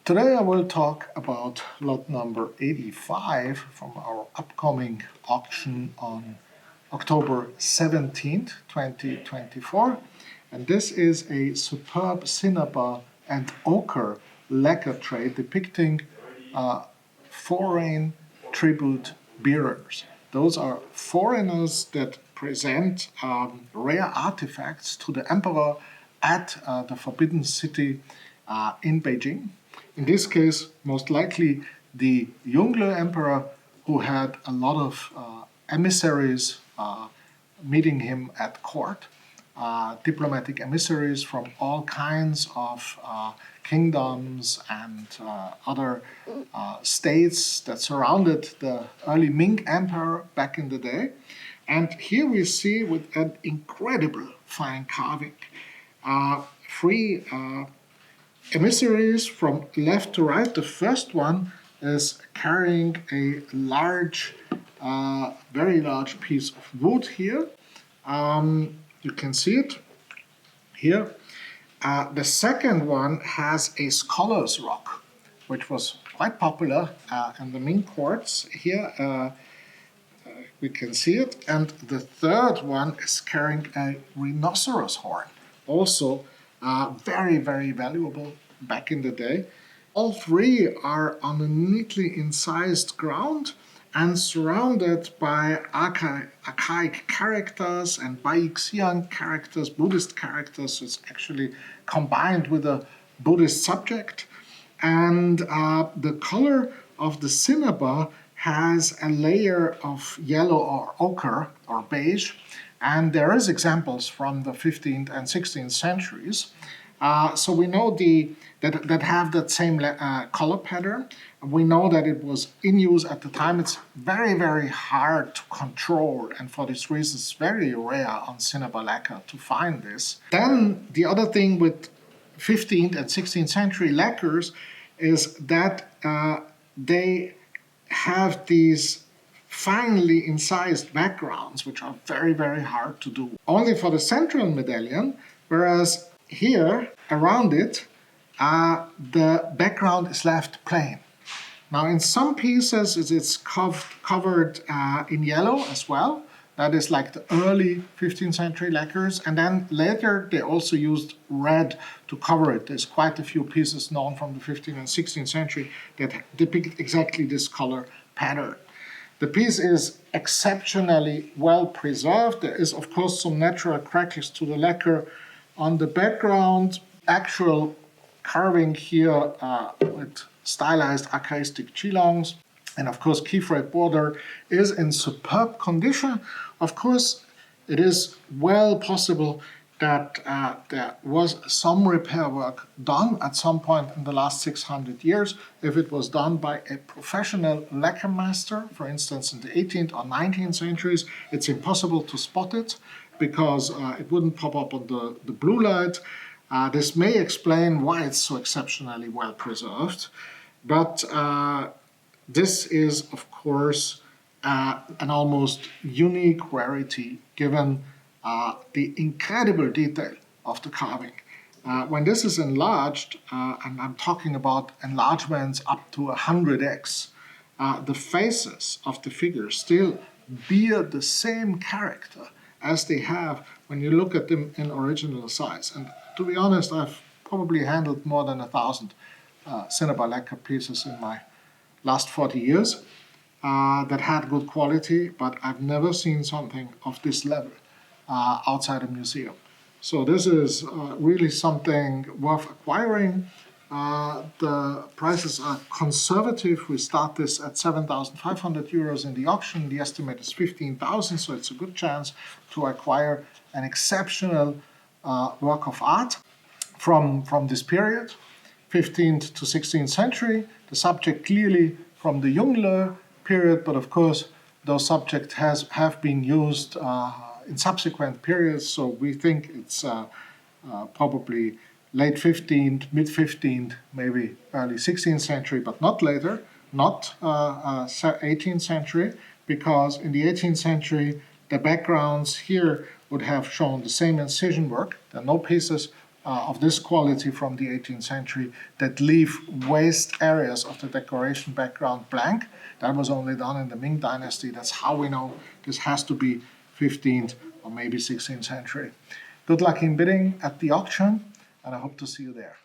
Today I will talk about lot number 85 from our upcoming auction on October 17th, 2024. And this is a superb CINNABAR and ochre lacquer tray depicting foreign tribute bearers. Those are foreigners that present rare artifacts to the emperor at the Forbidden City in Beijing. In this case, most likely the Yongle emperor, who had a lot of emissaries meeting him at court, diplomatic emissaries from all kinds of kingdoms and other states that surrounded the early Ming emperor back in the day. And here we see with an incredible fine carving, three emissaries from left to right. The first one is carrying a large, very large piece of wood here. You can see it here. The second one has a scholar's rock, which was quite popular in the Ming courts. Here we can see it. And the third one is carrying a rhinoceros horn, also very, very valuable back in the day. All three are on a neatly incised ground and surrounded by archaic characters and Baixian characters, Buddhist characters. So it's actually combined with a Buddhist subject. And the color of the CINNABAR has a layer of yellow or ochre or beige. And there is examples from the 15th and 16th centuries. So we know that have that same color pattern. We know that it was in use at the time. It's very, very hard to control, and for this reason it's very rare on CINNABAR lacquer to find this. Then the other thing with 15th and 16th century lacquers is that they have these finely incised backgrounds, which are very, very hard to do. Only for the central medallion, whereas here, around it, the background is left plain. Now, in some pieces, it's covered in yellow as well. That is like the early 15th century lacquers. And then later, they also used red to cover it. There's quite a few pieces known from the 15th and 16th century that depict exactly this color pattern. The piece is exceptionally well preserved. There is, of course, some natural crackles to the lacquer on the background. Actual carving here with stylized archaistic qilongs, and of course key-frayed border is in superb condition. Of course, it is well possible that there was some repair work done at some point in the last 600 years. If it was done by a professional lacquer master, for instance in the 18th or 19th centuries, it's impossible to spot it because it wouldn't pop up on the blue light. This may explain why it's so exceptionally well preserved, but this is, of course, an almost unique rarity given the incredible detail of the carving. When this is enlarged, and I'm talking about enlargements up to 100x, the faces of the figures still bear the same character as they have when you look at them in original size. And to be honest, I've probably handled more than 1,000 CINNABAR lacquer pieces in my last 40 years that had good quality, but I've never seen something of this level outside a museum. So this is really something worth acquiring. The prices are conservative. We start this at 7,500 euros in the auction. The estimate is 15,000, so it's a good chance to acquire an exceptional work of art from this period, 15th to 16th century. The subject clearly from the Yongle period, but of course those subjects have been used in subsequent periods, so we think it's probably late 15th, mid 15th, maybe early 16th century, but not later, not 18th century, because in the 18th century the backgrounds here would have shown the same incision work. There are no pieces of this quality from the 18th century that leave waste areas of the decoration background blank. That was only done in the Ming Dynasty. That's how we know this has to be 15th or maybe 16th century. Good luck in bidding at the auction, and I hope to see you there.